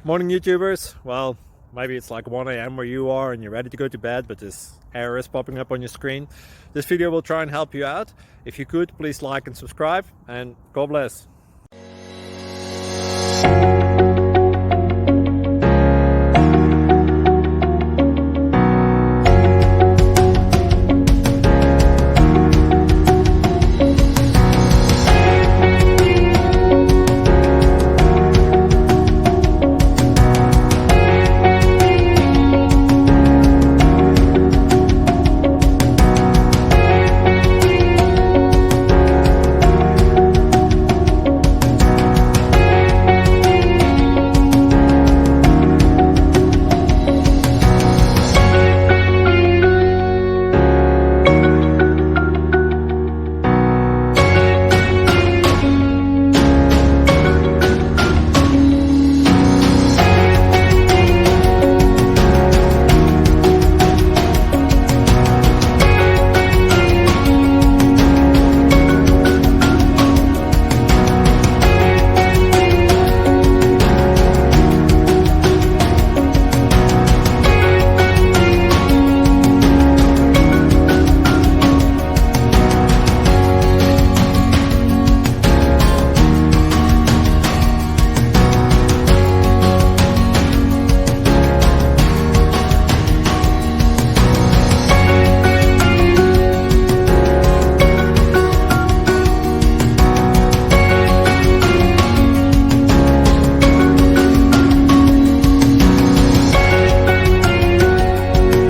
Morning YouTubers. Well, maybe it's like 1 a.m. where you are and you're ready to go to bed, but this error is popping up on your screen. This video will try and help you out. If you could, please like and subscribe, and God bless.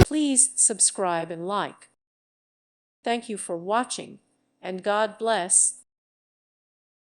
Please subscribe and like. Thank you for watching, and God bless.